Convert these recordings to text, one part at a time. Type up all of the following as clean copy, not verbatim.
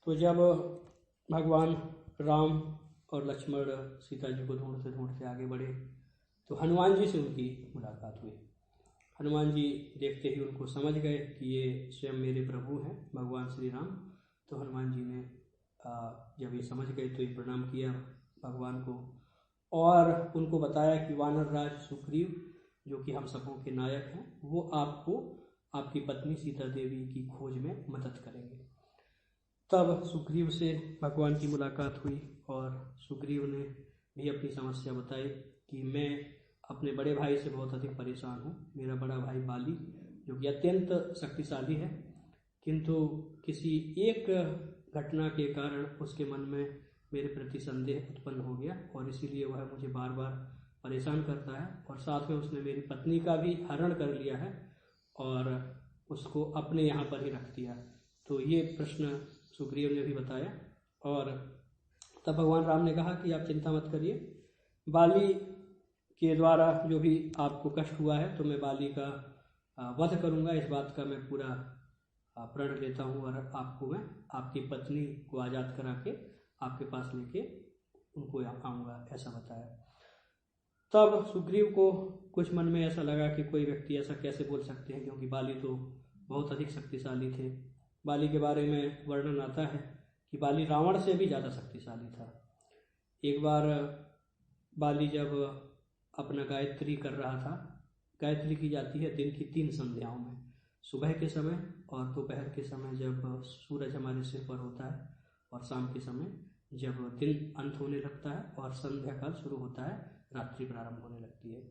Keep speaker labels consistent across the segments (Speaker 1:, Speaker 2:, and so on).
Speaker 1: तो जब भगवान राम और लक्ष्मण सीता जी को ढूंढते ढूंढते आगे बढ़े तो हनुमान जी से उनकी मुलाकात हुई। हनुमान जी देखते ही उनको समझ गए कि ये स्वयं मेरे प्रभु हैं भगवान श्री राम। तो हनुमान जी ने जब ये समझ गए तो ये प्रणाम किया भगवान को और उनको बताया कि वानर राज सुग्रीव जो कि हम सबों के नायक हैं वो आपको आपकी पत्नी सीता देवी की खोज में मदद करेंगे। तब सुग्रीव से भगवान की मुलाकात हुई और सुग्रीव ने भी अपनी समस्या बताई कि मैं अपने बड़े भाई से बहुत अधिक परेशान हूँ। मेरा बड़ा भाई बाली जो कि अत्यंत शक्तिशाली है, किंतु किसी एक घटना के कारण उसके मन में मेरे प्रति संदेह उत्पन्न हो गया और इसीलिए वह मुझे बार बार परेशान करता है और साथ में उसने मेरी पत्नी का भी हरण कर लिया है और उसको अपने यहाँ पर ही रख दिया। तो ये प्रश्न सुग्रीव ने भी बताया और तब भगवान राम ने कहा कि आप चिंता मत करिए, बाली के द्वारा जो भी आपको कष्ट हुआ है तो मैं बाली का वध करूंगा, इस बात का मैं पूरा प्रण लेता हूँ और आपको मैं आपकी पत्नी को आज़ाद करा के आपके पास लेके उनको आऊँगा, ऐसा बताया। तब सुग्रीव को कुछ मन में ऐसा लगा कि कोई व्यक्ति ऐसा कैसे बोल सकते हैं, क्योंकि बाली तो बहुत अधिक शक्तिशाली थे। बाली के बारे में वर्णन आता है कि बाली रावण से भी ज़्यादा शक्तिशाली था। एक बार बाली जब अपना गायत्री कर रहा था, गायत्री की जाती है दिन की 3 संध्याओं में, सुबह के समय और दोपहर के समय जब सूरज हमारे सिर पर होता है और शाम के समय जब दिन अंत होने लगता है और संध्या काल शुरू होता है, रात्रि प्रारंभ होने लगती है।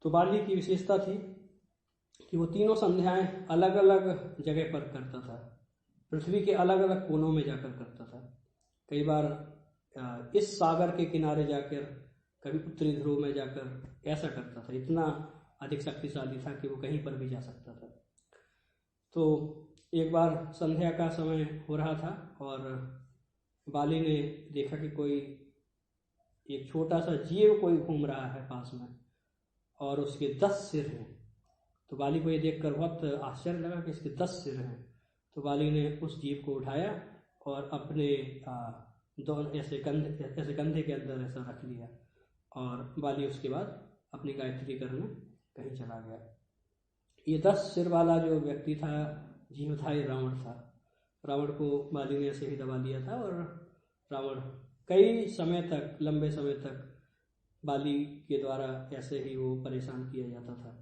Speaker 1: तो बाली की विशेषता थी कि वो तीनों संध्याएं अलग अलग जगह पर करता था, पृथ्वी के अलग अलग कोनों में जाकर करता था। कई बार इस सागर के किनारे जाकर, कभी उत्तरी ध्रुव में जाकर ऐसा करता था। इतना अधिक शक्तिशाली था कि वो कहीं पर भी जा सकता था। तो एक बार संध्या का समय हो रहा था और बाली ने देखा कि कोई एक छोटा सा जीव कोई घूम रहा है पास में और उसके 10 सिर हैं। तो बाली को ये देखकर बहुत आश्चर्य लगा कि इसके 10 सिर हैं। तो बाली ने उस जीव को उठाया और अपने ऐसे कंधे के अंदर ऐसा रख लिया और बाली उसके बाद अपनी गायत्री करने कहीं चला गया। ये 10 सिर वाला जो व्यक्ति था, जीव था, ये रावण था। रावण को बाली ने ऐसे ही दबा लिया था और रावण कई समय तक, लंबे समय तक बाली के द्वारा ऐसे ही वो परेशान किया जाता था।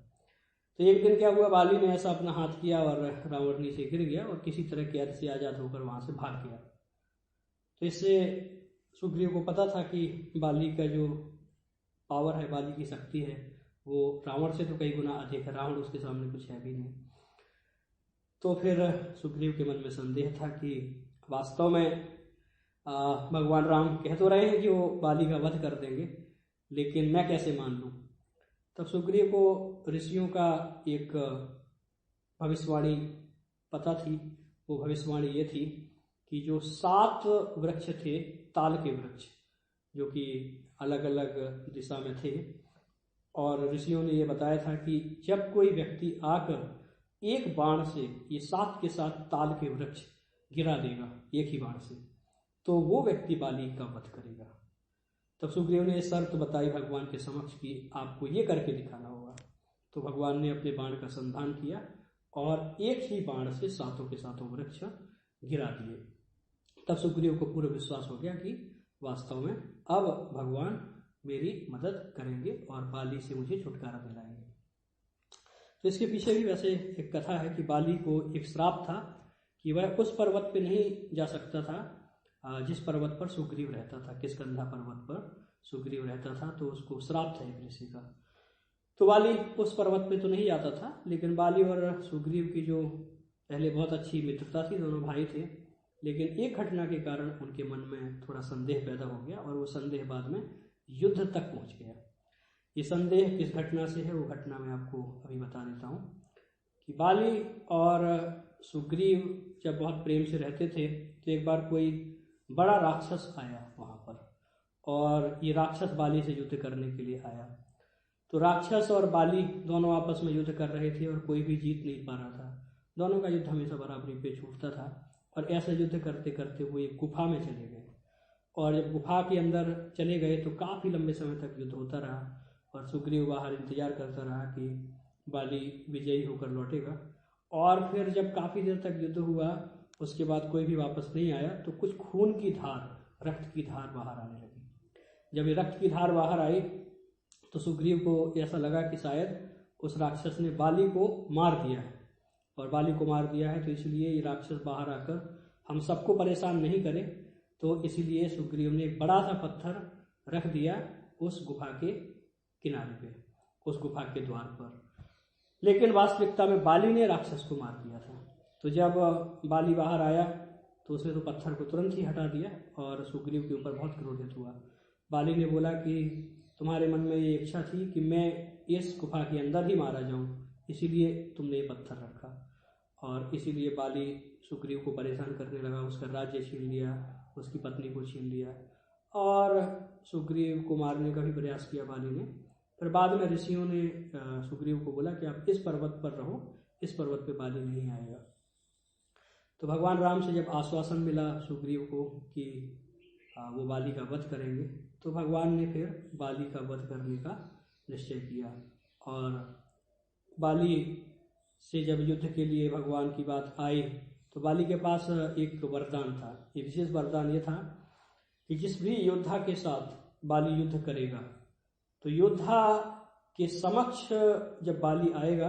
Speaker 1: तो एक दिन क्या हुआ, बाली ने ऐसा अपना हाथ किया और रावण नीचे गिर गया और किसी तरह कैद से आज़ाद होकर वहाँ से भाग गया। तो इससे सुग्रीव को पता था कि बाली का जो पावर है, बाली की शक्ति है, वो रावण से तो कई गुना अधिक है। रावण उसके सामने कुछ है भी नहीं। तो फिर सुग्रीव के मन में संदेह था कि वास्तव में भगवान राम कह तो रहे हैं कि वो बाली का वध कर देंगे, लेकिन मैं कैसे मान लूँ। तब सुग्रीव को ऋषियों का एक भविष्यवाणी पता थी। वो भविष्यवाणी ये थी कि जो 7 वृक्ष थे, ताल के वृक्ष, जो कि अलग अलग दिशा में थे, और ऋषियों ने ये बताया था कि जब कोई व्यक्ति आकर एक बाण से ये 7 के 7 ताल के वृक्ष गिरा देगा एक ही बाण से, तो वो व्यक्ति बाली का वध करेगा। तब सुग्रीव ने शर्त बताई भगवान के समक्ष कि आपको ये करके दिखाना होगा। तो भगवान ने अपने बाण का संधान किया और एक ही बाण से 7 के 7 वृक्ष गिरा दिए। तब सुग्रीव को पूरा विश्वास हो गया कि वास्तव में अब भगवान मेरी मदद करेंगे और बाली से मुझे छुटकारा दिलाएंगे। तो इसके पीछे भी वैसे एक कथा है कि बाली को एक श्राप था कि वह उस पर्वत पे नहीं जा सकता था जिस पर्वत पर सुग्रीव रहता था। किष्किंधा पर्वत पर सुग्रीव रहता था, तो उसको श्राप था एक ऋषि का। तो बाली उस पर्वत पे तो नहीं जाता था, लेकिन बाली और सुग्रीव की जो पहले बहुत अच्छी मित्रता थी, दोनों भाई थे, लेकिन एक घटना के कारण उनके मन में थोड़ा संदेह पैदा हो गया और वो संदेह बाद में युद्ध तक पहुंच गया। ये संदेह किस घटना से है, वो घटना मैं आपको अभी बता देता हूँ कि बाली और सुग्रीव जब बहुत प्रेम से रहते थे तो एक बार कोई बड़ा राक्षस आया वहाँ पर और ये राक्षस बाली से युद्ध करने के लिए आया। तो राक्षस और बाली दोनों आपस में युद्ध कर रहे थे और कोई भी जीत नहीं पा रहा था। दोनों का युद्ध हमेशा बराबरी पे छूटता था। और ऐसा युद्ध करते करते वो एक गुफा में चले गए। और जब गुफा के अंदर चले गए तो काफ़ी लंबे समय तक युद्ध होता रहा और सुग्रीव बाहर इंतजार करता रहा कि बाली विजयी होकर लौटेगा। और फिर जब काफ़ी देर तक युद्ध हुआ उसके बाद कोई भी वापस नहीं आया तो कुछ खून की धार, रक्त की धार बाहर आने लगी। जब ये रक्त की धार बाहर आई तो सुग्रीव को ऐसा लगा कि शायद उस राक्षस ने बाली को मार दिया है, और बाली को मार दिया है तो इसलिए ये राक्षस बाहर आकर हम सबको परेशान नहीं करे। तो इसीलिए सुग्रीव ने एक बड़ा सा पत्थर रख दिया उस गुफा के किनारे पे, उस गुफा के द्वार पर। लेकिन वास्तविकता में बाली ने राक्षस को मार दिया था। तो जब बाली बाहर आया तो उसने तो पत्थर को तुरंत ही हटा दिया और सुग्रीव के ऊपर बहुत क्रोधित हुआ। बाली ने बोला कि तुम्हारे मन में ये इच्छा थी कि मैं इस गुफा के अंदर ही मारा जाऊं, इसीलिए तुमने ये पत्थर रखा। और इसीलिए बाली सुग्रीव को परेशान करने लगा, उसका राज्य छीन लिया, उसकी पत्नी को छीन लिया और सुग्रीव को मारने का भी प्रयास किया बाली ने। फिर बाद में ऋषियों ने सुग्रीव को बोला कि आप इस पर्वत पर रहो, इस पर्वत पे बाली नहीं आएगा। तो भगवान राम से जब आश्वासन मिला सुग्रीव को कि वो बाली का वध करेंगे, तो भगवान ने फिर बाली का वध करने का निश्चय किया। और बाली से जब युद्ध के लिए भगवान की बात आई तो बाली के पास एक वरदान था। एक विशेष वरदान ये था कि जिस भी योद्धा के साथ बाली युद्ध करेगा तो योद्धा के समक्ष जब बाली आएगा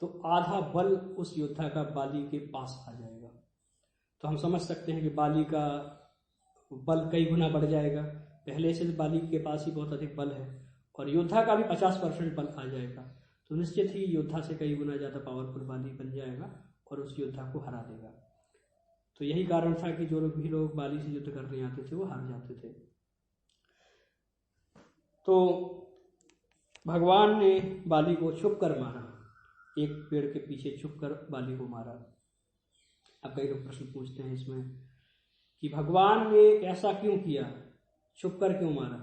Speaker 1: तो आधा बल उस योद्धा का बाली के पास आ जाएगा। तो हम समझ सकते हैं कि बाली का बल कई गुना बढ़ जाएगा। पहले से बाली के पास ही बहुत अधिक बल है और योद्धा का भी 50% बल आ जाएगा। तो निश्चित ही योद्धा से कई गुना ज़्यादा पावरफुल बाली बन जाएगा और उस योद्धा को हरा देगा। तो यही कारण था कि जो भी लोग बाली से युद्ध करने आते थे वो हार जाते थे। तो भगवान ने बाली को छुप कर मारा, एक पेड़ के पीछे छुप कर बाली को मारा। अब कई लोग प्रश्न पूछते हैं इसमें कि भगवान ने ऐसा क्यों किया, छुप कर क्यों मारा।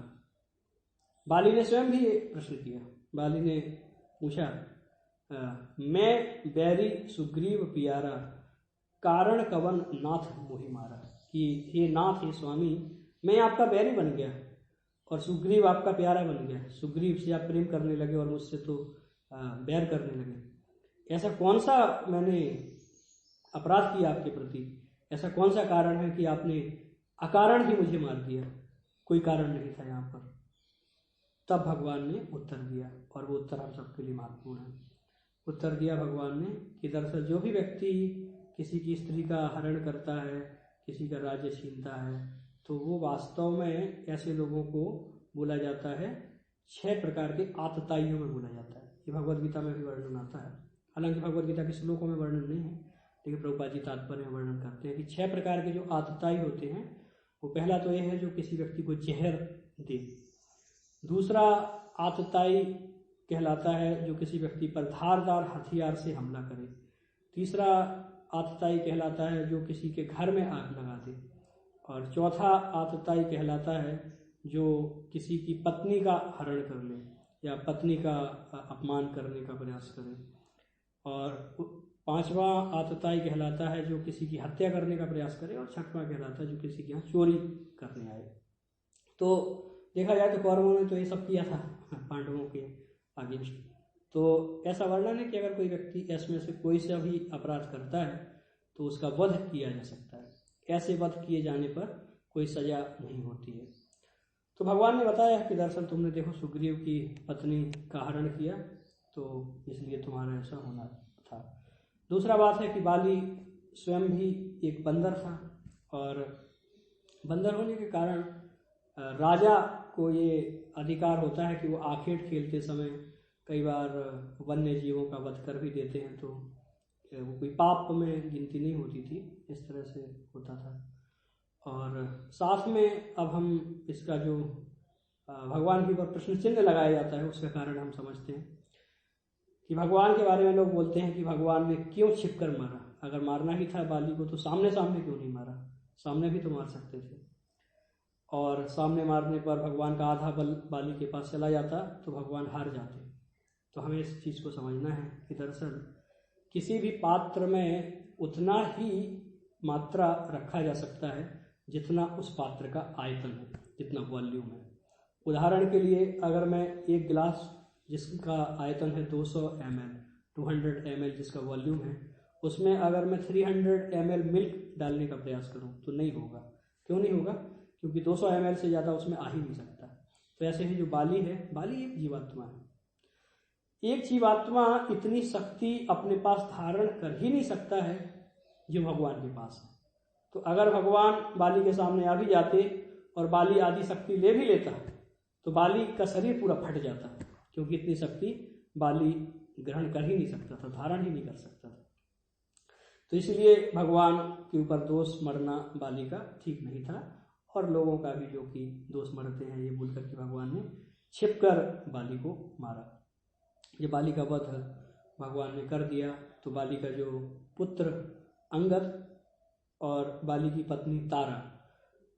Speaker 1: बाली ने स्वयं भी प्रश्न किया। बाली ने पूछा मैं बैरी सुग्रीव पियारा, कारण कवन नाथ मोहि मारा, कि हे नाथ, हे स्वामी, मैं आपका बैरी बन गया और सुग्रीव आपका प्यारा बन गया। सुग्रीव से आप प्रेम करने लगे और मुझसे तो बैर करने लगे। ऐसा कौन सा मैंने अपराध किया आपके प्रति, ऐसा कौन सा कारण है कि आपने अकारण ही मुझे मार दिया, कोई कारण नहीं था यहाँ पर। तब भगवान ने उत्तर दिया और वो उत्तर हम सबके लिए महत्वपूर्ण है। उत्तर दिया भगवान ने कि दरअसल जो भी व्यक्ति किसी की स्त्री का हरण करता है, किसी का राज्य छीनता है, तो वो वास्तव में ऐसे लोगों को बोला जाता है 6 प्रकार के आतताइयों में बोला जाता है। ये भगवद गीता में भी वर्णन आता है। हालांकि भगवद गीता के श्लोकों में वर्णन नहीं है, लेकिन प्रभुपाद जी तात्पर्य में वर्णन करते हैं कि 6 प्रकार के जो आतताई होते हैं, वो पहला तो यह है जो किसी व्यक्ति को जहर दे। दूसरा आतताई कहलाता है जो किसी व्यक्ति पर धारदार हथियार से हमला करे। तीसरा आतताई कहलाता है जो किसी के घर में आग लगा दे। और चौथा आतताई कहलाता है जो किसी की पत्नी का हरण कर ले या पत्नी का अपमान करने का प्रयास करे। और पांचवा आतताई कहलाता है जो किसी की हत्या करने का प्रयास करे। और छठवां कहलाता है जो किसी के यहाँ चोरी करने आए। तो देखा जाए तो कौरवों ने तो ये सब किया था पांडवों के अगेंस्ट। तो ऐसा वर्णन है कि अगर कोई व्यक्ति इसमें से कोई सा भी अपराध करता है तो उसका वध किया जा सकता है। ऐसे वध किए जाने पर कोई सजा नहीं होती है। तो भगवान ने बताया कि दरअसल तुमने देखो सुग्रीव की पत्नी का हरण किया, तो इसलिए तुम्हारा ऐसा होना था। दूसरा बात है कि बाली स्वयं भी एक बंदर था और बंदर होने के कारण राजा को ये अधिकार होता है कि वो आखेट खेलते समय कई बार वन्य जीवों का वध कर भी देते हैं, तो वो कोई पाप में गिनती नहीं होती थी, इस तरह से होता था। और साथ में अब हम इसका जो भगवान के ऊपर प्रश्न चिन्ह लगाया जाता है उसका कारण हम समझते हैं कि भगवान के बारे में लोग बोलते हैं कि भगवान ने क्यों छिप कर मारा। अगर मारना ही था बाली को तो सामने सामने क्यों नहीं मारा, सामने भी तो मार सकते थे। और सामने मारने पर भगवान का आधा बल बाली के पास चला जाता तो भगवान हार जाते। तो हमें इस चीज़ को समझना है कि दरअसल किसी भी पात्र में उतना ही मात्रा रखा जा सकता है जितना उस पात्र का आयतन है, जितना वॉल्यूम है। उदाहरण के लिए अगर मैं एक गिलास जिसका आयतन है 200 ml, 200 ml जिसका वॉल्यूम है, उसमें अगर मैं 300 ml मिल्क डालने का प्रयास करूं तो नहीं होगा। क्यों नहीं होगा? क्योंकि 200 ml से ज़्यादा उसमें आ ही नहीं सकता। तो ऐसे ही जो बाली है, बाली एक जीवात्मा है। एक जीवात्मा इतनी शक्ति अपने पास धारण कर ही नहीं सकता है जो भगवान के पास है। तो अगर भगवान बाली के सामने आ भी जाते और बाली आदि शक्ति ले भी लेता तो बाली का शरीर पूरा फट जाता, क्योंकि इतनी शक्ति बाली ग्रहण कर ही नहीं सकता था, धारण ही नहीं कर सकता था। तो इसलिए भगवान के ऊपर दोष मरना बाली का ठीक नहीं था, और लोगों का भी जो कि दोष मरते हैं ये बोलकर के भगवान ने छिपकर बाली को मारा। ये बाली का वध भगवान ने कर दिया। तो बाली का जो पुत्र अंगद और बाली की पत्नी तारा,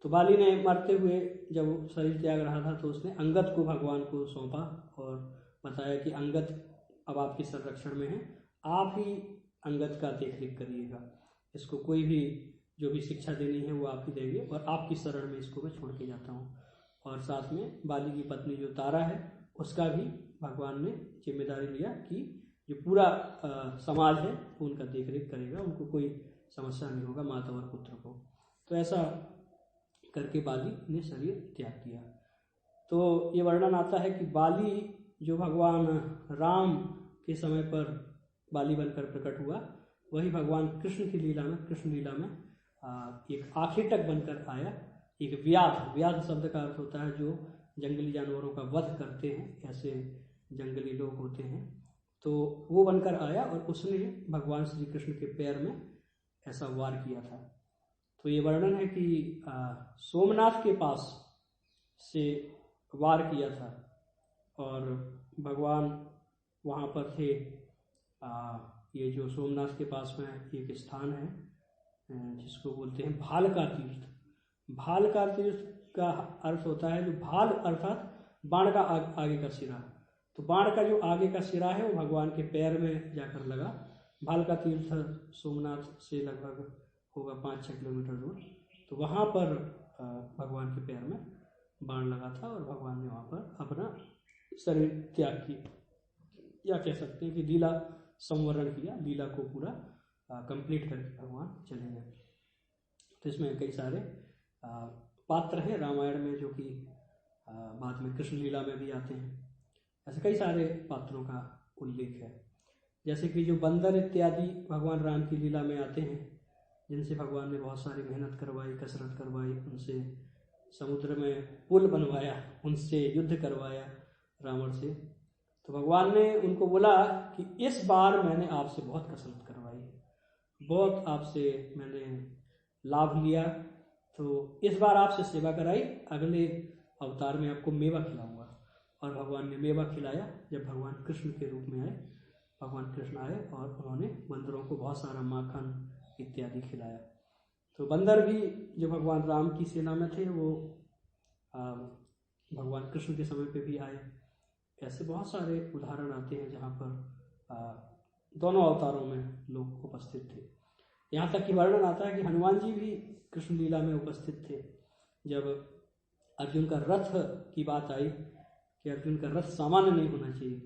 Speaker 1: तो बाली ने मरते हुए जब शरीर त्याग रहा था तो उसने अंगद को भगवान को सौंपा और बताया कि अंगद अब आपके संरक्षण में है, आप ही अंगद का देख रेख करिएगा, इसको कोई भी जो भी शिक्षा देनी है वो आप ही देंगे, और आपकी शरण में इसको मैं छोड़ के जाता हूँ। और साथ में बाली की पत्नी जो तारा है उसका भी भगवान ने जिम्मेदारी लिया कि जो पूरा समाज है वो उनका देख रेख करेगा, उनको कोई समस्या नहीं होगा, माता और पुत्र को। तो ऐसा करके बाली ने शरीर त्याग किया। तो ये वर्णन आता है कि बाली जो भगवान राम के समय पर बाली बनकर प्रकट हुआ, वही भगवान कृष्ण की लीला में, कृष्ण लीला में एक आखेटक बनकर आया। एक व्याध, व्याध शब्द का अर्थ होता है जो जंगली जानवरों का वध करते हैं, ऐसे जंगली लोग होते हैं। तो वो बनकर आया और उसने भगवान श्री कृष्ण के पैर में ऐसा वार किया था। तो ये वर्णन है कि सोमनाथ के पास से वार किया था, और भगवान वहाँ पर थे। ये जो सोमनाथ के पास में एक स्थान है जिसको बोलते हैं भालका तीर्थ। भालका तीर्थ का अर्थ होता है, जो भाल अर्थात बाण का आगे का सिरा, तो बाण का जो आगे का सिरा है वो भगवान के पैर में जाकर लगा। भालका तीर्थ सोमनाथ से लगभग होगा 5-6 किलोमीटर दूर। तो वहाँ पर भगवान के पैर में बाण लगा था और भगवान ने वहाँ पर अपना शरीर त्याग किया, या कह सकते हैं कि लीला संवरण किया, लीला को पूरा कंप्लीट करके भगवान चले गए। तो इसमें कई सारे पात्र हैं रामायण में जो कि बाद में कृष्ण लीला में भी आते हैं। ऐसे कई सारे पात्रों का उल्लेख है, जैसे कि जो बंदर इत्यादि भगवान राम की लीला में आते हैं, जिनसे भगवान ने बहुत सारी मेहनत करवाई, कसरत करवाई, उनसे समुद्र में पुल बनवाया, उनसे युद्ध करवाया रावण से। तो भगवान ने उनको बोला कि इस बार मैंने आपसे बहुत कसरत करवाई, बहुत आपसे मैंने लाभ लिया, तो इस बार आपसे सेवा कराई, अगले अवतार में आपको मेवा खिलाऊंगा। और भगवान ने मेवा खिलाया। जब भगवान कृष्ण के रूप में आए, भगवान कृष्ण आए और उन्होंने बंदरों को बहुत सारा माखन इत्यादि खिलाया। तो बंदर भी जो भगवान राम की सेना में थे वो भगवान कृष्ण के समय पे भी आए। ऐसे बहुत सारे उदाहरण आते हैं जहाँ पर दोनों अवतारों में लोग उपस्थित थे। यहाँ तक कि वर्णन आता है कि हनुमान जी भी कृष्ण लीला में उपस्थित थे। जब अर्जुन का रथ की बात आई कि अर्जुन का रथ सामान्य नहीं होना चाहिए,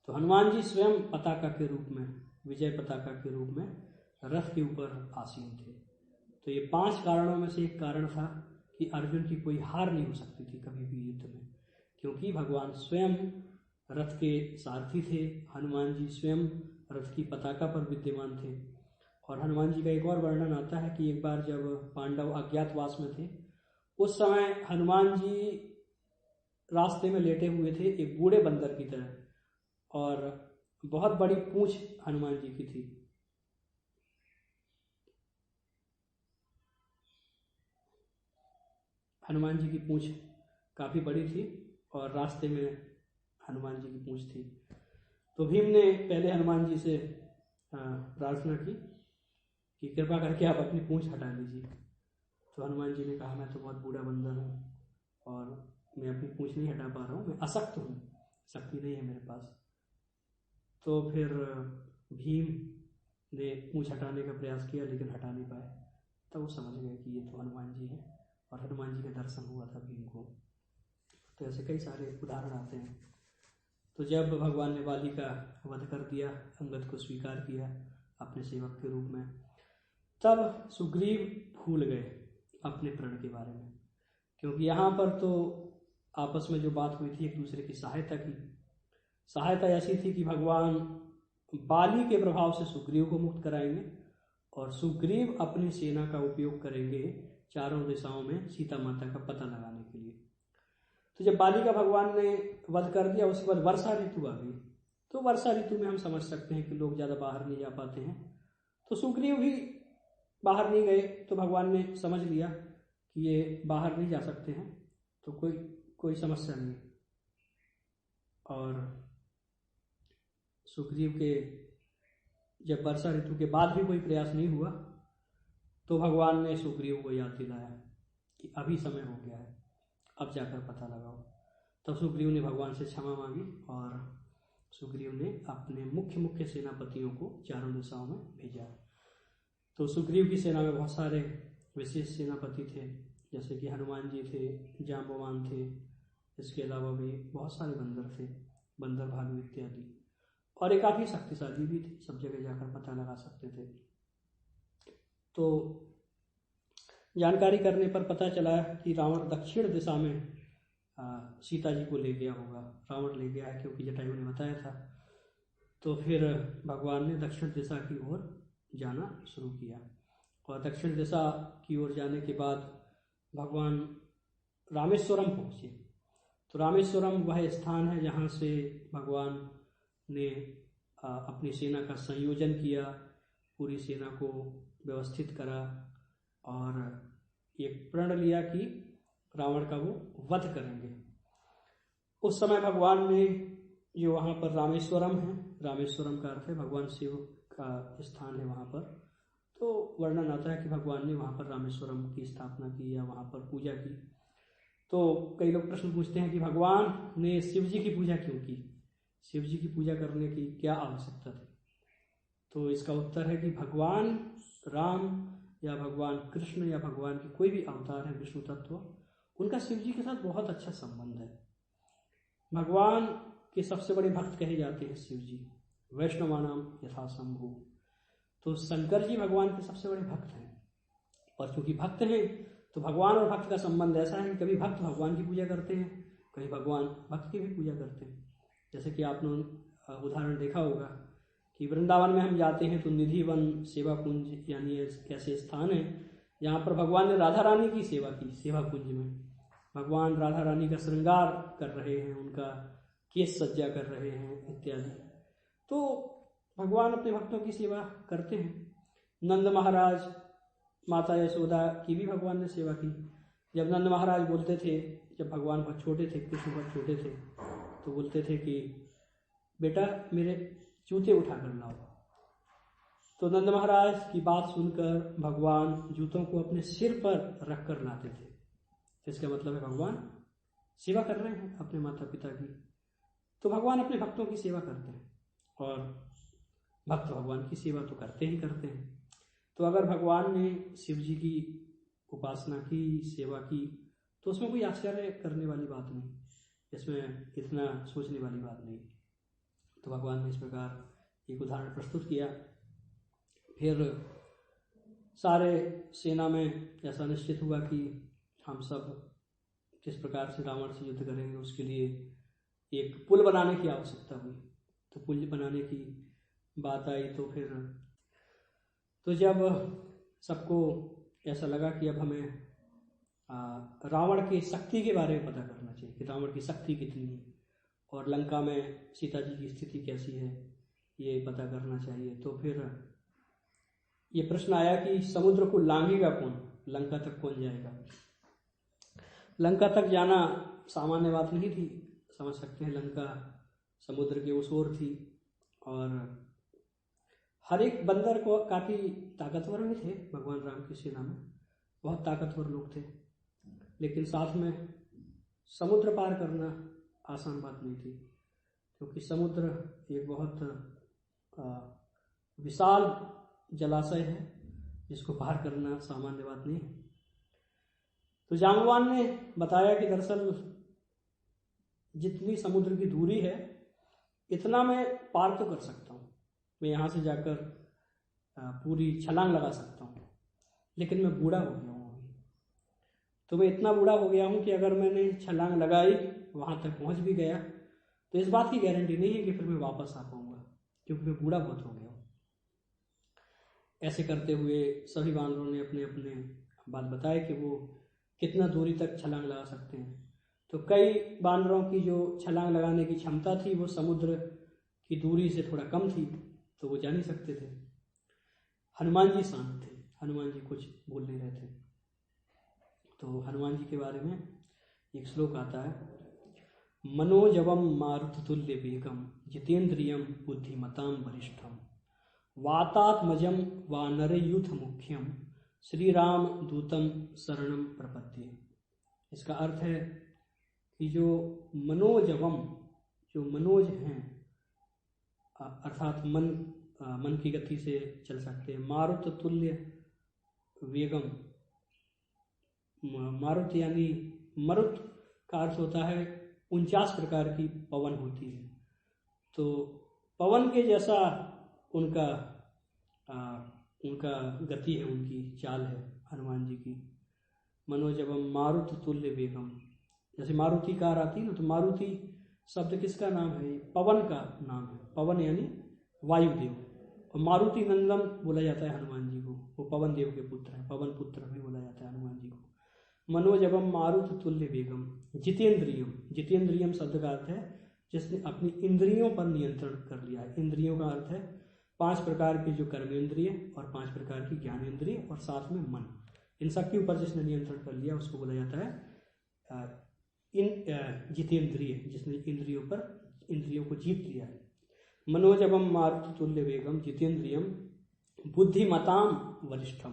Speaker 1: तो हनुमान जी स्वयं पताका के रूप में, विजय पताका के रूप में रथ के ऊपर आसीन थे। तो ये 5 कारणों में से एक कारण था कि अर्जुन की कोई हार नहीं हो सकती थी कभी भी युद्ध में, क्योंकि भगवान स्वयं रथ के सारथी थे। हनुमान जी स्वयं रथ की पताका पर विद्यमान थे। और हनुमान जी का एक और वर्णन आता है कि एक बार जब पांडव अज्ञातवास में थे, उस समय हनुमान जी रास्ते में लेटे हुए थे एक बूढ़े बंदर की तरह, और बहुत बड़ी पूंछ हनुमान जी की थी। हनुमान जी की पूंछ काफ़ी बड़ी थी और रास्ते में हनुमान जी की पूंछ थी। तो भीम ने पहले हनुमान जी से प्रार्थना की कि कृपा करके आप अपनी पूंछ हटा लीजिए। तो हनुमान जी ने कहा, मैं तो बहुत बूढ़ा बंदर हूँ और मैं अपनी पूंछ नहीं हटा पा रहा हूँ, मैं अशक्त हूँ, शक्ति नहीं है मेरे पास। तो फिर भीम ने पूंछ हटाने का प्रयास किया लेकिन हटा नहीं पाए। तब वो समझ गए कि ये तो हनुमान जी हैं और हनुमान जी का दर्शन हुआ था भीम को। तो ऐसे कई सारे उदाहरण आते हैं। तो जब भगवान ने बाली का वध कर दिया, अंगद को स्वीकार किया अपने सेवक के रूप में, तब सुग्रीव भूल गए अपने प्रण के बारे में, क्योंकि यहाँ पर तो आपस में जो बात हुई थी एक दूसरे की सहायता की। सहायता ऐसी थी कि भगवान बाली के प्रभाव से सुग्रीव को मुक्त कराएंगे और सुग्रीव अपनी सेना का उपयोग करेंगे चारों दिशाओं में सीता माता का पता लगाने के लिए। तो जब बाली का भगवान ने वध कर दिया, उसके बाद वर्षा ऋतु आ गई। तो वर्षा ऋतु में हम समझ सकते हैं कि लोग ज़्यादा बाहर नहीं जा पाते हैं, तो सुग्रीव भी बाहर नहीं गए। तो भगवान ने समझ लिया कि ये बाहर नहीं जा सकते हैं, तो कोई समस्या नहीं। और सुग्रीव के जब वर्षा ऋतु के बाद भी कोई प्रयास नहीं हुआ, तो भगवान ने सुग्रीव को याद दिलाया कि अभी समय हो गया है, अब जाकर पता लगाओ। तब सुग्रीव ने भगवान से क्षमा मांगी और सुग्रीव ने अपने मुख्य सेनापतियों को चारों दिशाओं में भेजा। तो सुग्रीव की सेना में बहुत सारे विशेष सेनापति थे, जैसे कि हनुमान जी थे, जाम्बवान थे, इसके अलावा भी बहुत सारे बंदर थे, बंदर भालू इत्यादि, और ये काफ़ी शक्तिशाली भी थे, सब जगह जाकर पता लगा सकते थे। तो जानकारी करने पर पता चला कि रावण दक्षिण दिशा में सीता जी को ले गया होगा। रावण ले गया है क्योंकि जटायु ने बताया था। तो फिर भगवान ने दक्षिण दिशा की ओर जाना शुरू किया और दक्षिण दिशा की ओर जाने के बाद भगवान रामेश्वरम पहुँचे। तो रामेश्वरम वह स्थान है जहाँ से भगवान ने अपनी सेना का संयोजन किया, पूरी सेना को व्यवस्थित करा और एक प्रण लिया कि रावण का वो वध करेंगे। उस समय भगवान ने जो वहाँ पर रामेश्वरम है, रामेश्वरम का अर्थ है भगवान शिव का स्थान है वहाँ पर, तो वर्णन आता है कि भगवान ने वहाँ पर रामेश्वरम की स्थापना की या वहाँ पर पूजा की। तो कई लोग प्रश्न पूछते हैं कि भगवान ने शिव जी की पूजा क्यों की, शिव जी की पूजा करने की क्या आवश्यकता थी। तो इसका उत्तर है कि भगवान राम या भगवान कृष्ण या भगवान के कोई भी अवतार है विष्णु तत्व, उनका शिव जी के साथ बहुत अच्छा संबंध है। भगवान के सबसे बड़े भक्त कहे जाते हैं शिव जी, वैष्णवानाम यथा शंभु। तो शंकर जी भगवान के सबसे बड़े भक्त हैं, और चूंकि भक्त हैं तो भगवान और भक्त का संबंध ऐसा है कि कभी भक्त भगवान की पूजा करते हैं, कभी भगवान भक्त की भी पूजा करते हैं। जैसे कि आपने उदाहरण देखा होगा कि वृंदावन में हम जाते हैं तो निधि वन सेवा कुंज यानी ऐसे स्थान है जहाँ पर भगवान ने राधा रानी की सेवा की। सेवा कुंज में भगवान राधा रानी का श्रृंगार कर रहे हैं, उनका केश सज्जा कर रहे हैं इत्यादि। तो भगवान अपने भक्तों की सेवा करते हैं। नंद महाराज माता यशोदा की भी भगवान ने सेवा की। जब नंद महाराज बोलते थे, जब भगवान बहुत छोटे थे, कृष्ण बहुत छोटे थे, तो बोलते थे कि बेटा मेरे जूते उठा कर लाओ। तो नंद महाराज की बात सुनकर भगवान जूतों को अपने सिर पर रख कर लाते थे। इसका मतलब है भगवान सेवा कर रहे हैं अपने माता पिता की। तो भगवान अपने भक्तों की सेवा करते हैं और भक्त भगवान की सेवा तो करते ही करते हैं। तो अगर भगवान ने शिव जी की उपासना की, सेवा की, तो उसमें कोई आश्चर्य करने वाली बात नहीं, इसमें इतना सोचने वाली बात नहीं। तो भगवान ने इस प्रकार एक उदाहरण प्रस्तुत किया। फिर सारे सेना में ऐसा निश्चित हुआ कि हम सब किस प्रकार से रावण से युद्ध करेंगे, उसके लिए एक पुल बनाने की आवश्यकता हुई। तो पुल बनाने की बात आई तो फिर जब सबको ऐसा लगा कि अब हमें रावण की शक्ति के बारे में पता करना चाहिए कि रावण की शक्ति कितनी है और लंका में सीता जी की स्थिति कैसी है, ये पता करना चाहिए। तो फिर ये प्रश्न आया कि समुद्र को लांघेगा कौन, लंका तक कौन जाएगा। लंका तक जाना सामान्य बात नहीं थी, समझ सकते हैं लंका समुद्र के उस ओर थी और हर एक बंदर को काफ़ी ताकतवर भी थे भगवान राम की सेना में, बहुत ताकतवर लोग थे, लेकिन साथ में समुद्र पार करना आसान बात नहीं थी, क्योंकि समुद्र एक बहुत विशाल जलाशय है जिसको पार करना सामान्य बात नहीं है। तो जाम्बवान ने बताया कि दरअसल जितनी समुद्र की दूरी है इतना मैं पार तो कर सकता हूँ, मैं यहाँ से जाकर पूरी छलांग लगा सकता हूँ, लेकिन मैं बूढ़ा हो गया हूँ अभी। तो मैं इतना बूढ़ा हो गया हूँ कि अगर मैंने छलांग लगाई, वहाँ तक पहुँच भी गया, तो इस बात की गारंटी नहीं है कि फिर मैं वापस आ पाऊँगा, क्योंकि मैं बूढ़ा बहुत हो गया हूँ। ऐसे करते हुए सभी बानरों ने अपने अपने बात बताया कि वो कितना दूरी तक छलांग लगा सकते हैं। तो कई बानरों की जो छलांग लगाने की क्षमता थी वो समुद्र की दूरी से थोड़ा कम थी, तो वो जा नहीं सकते थे। हनुमान जी शांत थे, हनुमान जी कुछ बोल नहीं रहे थे। तो हनुमान जी के बारे में एक श्लोक आता है, मनोजवम मारुततुल्य वेगम जितेंद्रियम बुद्धिमताम वरिष्ठम वातात्मजम वानरयूथ मुख्यम श्री राम दूतम शरणम प्रपद्ये। इसका अर्थ है कि जो मनोजवम, जो मनोज हैं अर्थात मन की गति से चल सकते हैं, मारुत तुल्य वेगम, मारुत यानी मरुत का अर्थ होता है 49 प्रकार की पवन होती है, तो पवन के जैसा उनका गति है, उनकी चाल है हनुमान जी की। मनोजवम मारुत तुल्य वेगम, जैसे मारुति कार आती है ना, तो मारुति शब्द किसका नाम है? पवन का नाम है। पवन यानी वायुदेव, और मारुति नंदन बोला जाता है हनुमान जी को, वो पवन देव के पुत्र हैं, पवन पुत्र भी बोला जाता है हनुमान जी को। मनोजवम मारुत तुल्य वेगम जितेंद्रियम, जितेंद्रियम शब्द का अर्थ है जिसने अपनी इंद्रियों पर नियंत्रण कर लिया है। इंद्रियों का अर्थ है 5 प्रकार की जो कर्मेंद्रिय और 5 प्रकार की ज्ञानेंद्रिय और साथ में मन, इन सब के ऊपर जिसने नियंत्रण कर लिया उसको बोला जाता है जितेंद्रिय, जिसने इंद्रियों को जीत लिया है। मनोजवम मारुत तुल्य वेगम जितेंद्रियम बुद्धिमताम वरिष्ठम,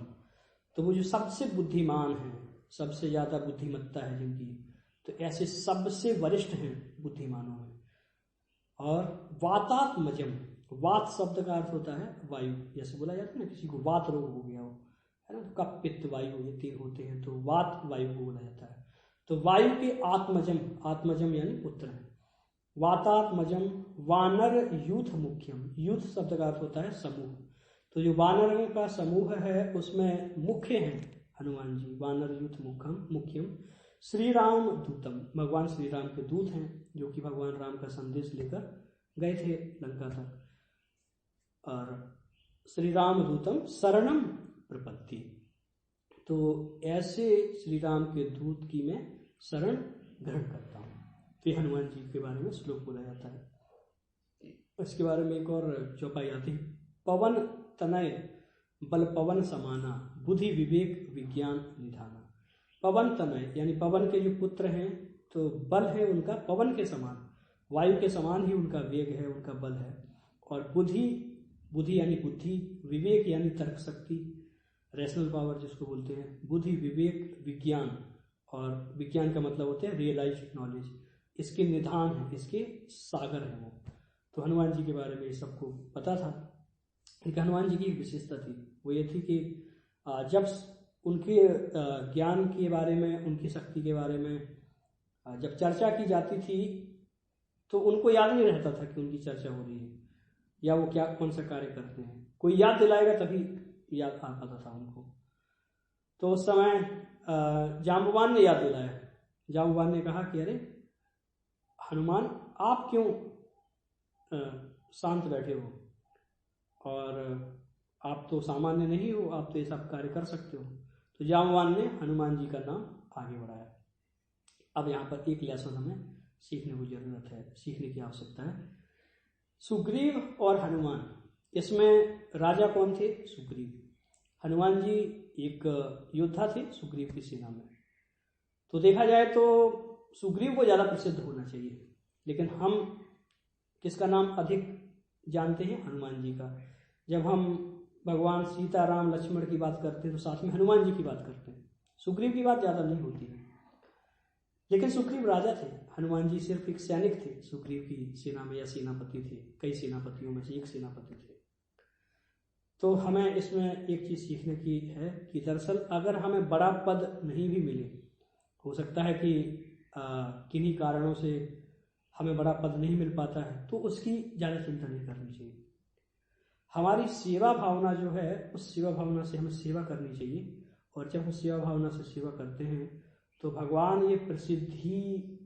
Speaker 1: तो वो जो सबसे बुद्धिमान है, सबसे ज्यादा बुद्धिमत्ता है जिनकी, तो ऐसे सबसे वरिष्ठ हैं बुद्धिमानों में। और वातात्मजम, वात शब्द का अर्थ होता है वायु, जैसे बोला जाता है ना किसी को वात रोग हो गया हो, है ना, तो कफ पित्त वायु ये 3 होते हैं, तो वात वायु को बोला जाता है। तो वायु के आत्मजम, आत्मजम यानी पुत्र है। वातात्मजम वानर यूथ मुख्यम, यूथ शब्द का अर्थ होता है समूह, तो जो वानरों का समूह है उसमें मुख्य हैं हनुमान जी। वानर यूथ मुख्यम श्री राम दूतम, भगवान श्री राम के दूत हैं जो कि भगवान राम का संदेश लेकर गए थे लंका तक। और श्री राम दूतम शरणम प्रपत्ति, तो ऐसे श्री राम के दूत की मैं शरण ग्रहण करता हूँ। तो हनुमान जी के बारे में श्लोक बोला जाता है। इसके बारे में एक और चौपाई आती है, पवन तनय बल पवन समाना बुद्धि विवेक विज्ञान निधाना। पवन तनय यानी पवन के जो पुत्र हैं, तो बल है उनका पवन के समान, वायु के समान ही उनका वेग है, उनका बल है। और बुद्धि, बुद्धि यानी बुद्धि, विवेक यानी तर्क शक्ति, रैशनल पावर जिसको बोलते हैं, बुद्धि विवेक विज्ञान, और विज्ञान का मतलब होता है रियलाइज्ड नॉलेज, इसके निधान है, इसके सागर है वो। तो हनुमान जी के बारे में सबको पता था। लेकिन हनुमान जी की एक विशेषता थी, वो ये थी कि जब उनके ज्ञान के बारे में, उनकी शक्ति के बारे में जब चर्चा की जाती थी तो उनको याद नहीं रहता था कि उनकी चर्चा हो रही है या वो क्या कौन सा कार्य करते हैं, कोई याद दिलाएगा तभी याद आ पाता था उनको। तो उस समय जाम्बवान ने याद दिलाया। जाम्बवान ने कहा कि अरे हनुमान, आप क्यों शांत बैठे हो, और आप तो सामान्य नहीं हो, आप तो ये सब कार्य कर सकते हो। तो जाम्बवान ने हनुमान जी का नाम आगे बढ़ाया। अब यहाँ पर एक लेसन हमें सीखने की जरूरत है, सीखने की आवश्यकता है। सुग्रीव और हनुमान, इसमें राजा कौन थे? सुग्रीव। हनुमान जी एक योद्धा थे सुग्रीव की सेना में। तो देखा जाए तो सुग्रीव को ज्यादा प्रसिद्ध होना चाहिए, लेकिन हम किसका नाम अधिक जानते हैं? हनुमान जी का। जब हम भगवान सीता राम लक्ष्मण की बात करते हैं तो साथ में हनुमान जी की बात करते हैं, सुग्रीव की बात ज्यादा नहीं होती है। लेकिन सुग्रीव राजा थे, हनुमान जी सिर्फ एक सैनिक थे सुग्रीव की सेना में, या सेनापति थे, कई सेनापतियों में से एक सेनापति थे। तो हमें इसमें एक चीज़ सीखने की है कि दरअसल अगर हमें बड़ा पद नहीं भी मिले, हो सकता है कि किन्हीं कारणों से हमें बड़ा पद नहीं मिल पाता है, तो उसकी ज़्यादा चिंता नहीं करनी चाहिए। हमारी सेवा भावना जो है, उस सेवा भावना से हमें सेवा करनी चाहिए। और जब हम सेवा भावना से सेवा करते हैं तो भगवान ये प्रसिद्धि,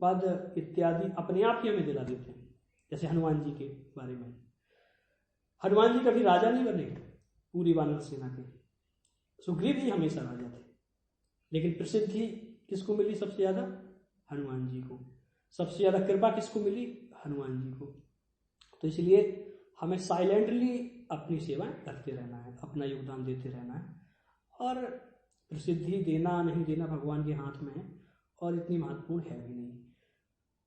Speaker 1: पद इत्यादि अपने आप ही हमें दिला देते हैं। जैसे हनुमान जी के बारे में, हनुमान जी कभी राजा नहीं बने पूरी वानर सेना के, सुग्रीव जी हमेशा राजा थे, लेकिन प्रसिद्धि किसको मिली सबसे ज्यादा? हनुमान जी को। सबसे ज्यादा कृपा किसको मिली? हनुमान जी को। तो इसलिए हमें साइलेंटली अपनी सेवा करते रहना है, अपना योगदान देते रहना है। और प्रसिद्धि देना नहीं देना भगवान के हाथ में है, और इतनी महत्वपूर्ण है भी नहीं।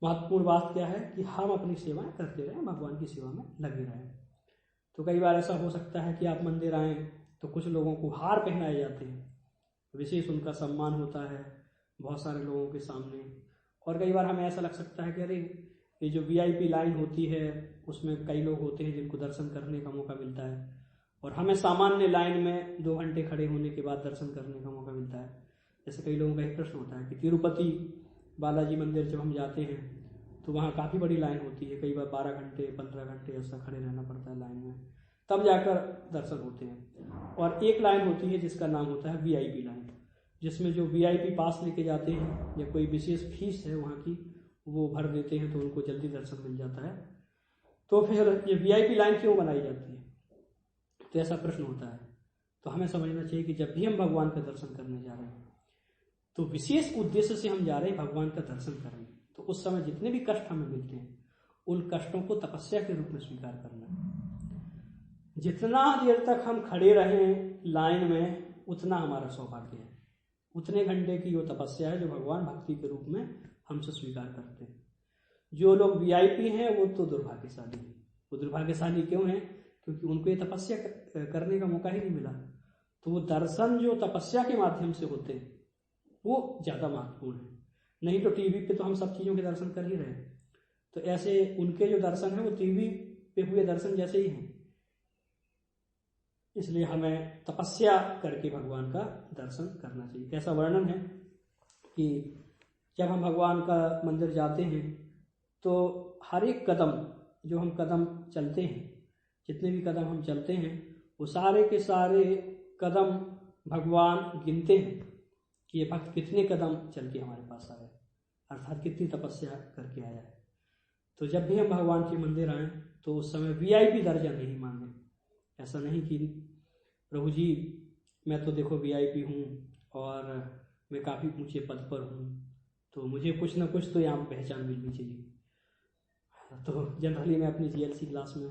Speaker 1: महत्वपूर्ण बात क्या है कि हम अपनी सेवाएं करते रहें, भगवान की सेवा में लगे रहें। तो कई बार ऐसा हो सकता है कि आप मंदिर आएँ तो कुछ लोगों को हार पहनाए जाते हैं, विशेष उनका सम्मान होता है बहुत सारे लोगों के सामने। और कई बार हमें ऐसा लग सकता है कि अरे ये जो VIP लाइन होती है उसमें कई लोग होते हैं जिनको दर्शन करने का मौका मिलता है, और हमें सामान्य लाइन में 2 घंटे खड़े होने के बाद दर्शन करने का मौका मिलता है। जैसे कई लोगों का एक प्रश्न होता है कि तिरुपति बालाजी मंदिर जब हम जाते हैं तो वहाँ काफ़ी बड़ी लाइन होती है, कई बार 12 घंटे 15 घंटे ऐसा खड़े रहना पड़ता है लाइन में, तब जाकर दर्शन होते हैं। और एक लाइन होती है जिसका नाम होता है VIP लाइन, जिसमें जो VIP पास लेके जाते हैं या कोई विशेष फीस है वहाँ की वो भर देते हैं तो उनको जल्दी दर्शन मिल जाता है। तो फिर ये VIP लाइन क्यों बनाई जाती है? तो ऐसा प्रश्न होता है। तो हमें समझना चाहिए कि जब भी हम भगवान का दर्शन करने जा रहे हैं तो विशेष उद्देश्य से हम जा रहे हैं भगवान का दर्शन करने। तो उस समय जितने भी कष्ट हमें मिलते हैं उन कष्टों को तपस्या के रूप में स्वीकार करना। जितना देर तक हम खड़े रहें लाइन में उतना हमारा सौभाग्य है, उतने घंटे की वो तपस्या है जो भगवान भक्ति के रूप में हमसे स्वीकार करते हैं। जो लोग VIP हैं वो तो दुर्भाग्यशाली हैं। वो दुर्भाग्यशाली क्यों हैं? क्योंकि उनको ये तपस्या करने का मौका ही नहीं मिला। तो वो दर्शन जो तपस्या के माध्यम से होते हैं वो ज़्यादा महत्वपूर्ण है। नहीं तो टीवी पे तो हम सब चीज़ों के दर्शन कर ही रहे हैं, तो ऐसे उनके जो दर्शन हैं वो टीवी पे हुए दर्शन जैसे ही हैं। इसलिए हमें तपस्या करके भगवान का दर्शन करना चाहिए। ऐसा वर्णन है कि जब हम भगवान का मंदिर जाते हैं तो हर एक कदम जो हम कदम चलते हैं, जितने भी कदम हम चलते हैं वो सारे के सारे कदम भगवान गिनते हैं कि ये भक्त कितने कदम चल के हमारे पास आया, अर्थात कितनी तपस्या करके आया है। तो जब भी हम भगवान के मंदिर आएँ तो उस समय VIP दर्जा नहीं मांगे। ऐसा नहीं कि प्रभु जी मैं तो देखो VIP हूँ और मैं काफ़ी ऊंचे पद पर हूँ तो मुझे कुछ ना कुछ तो यहाँ पहचान मिलनी चाहिए। तो जनरली मैं अपनी GLC क्लास में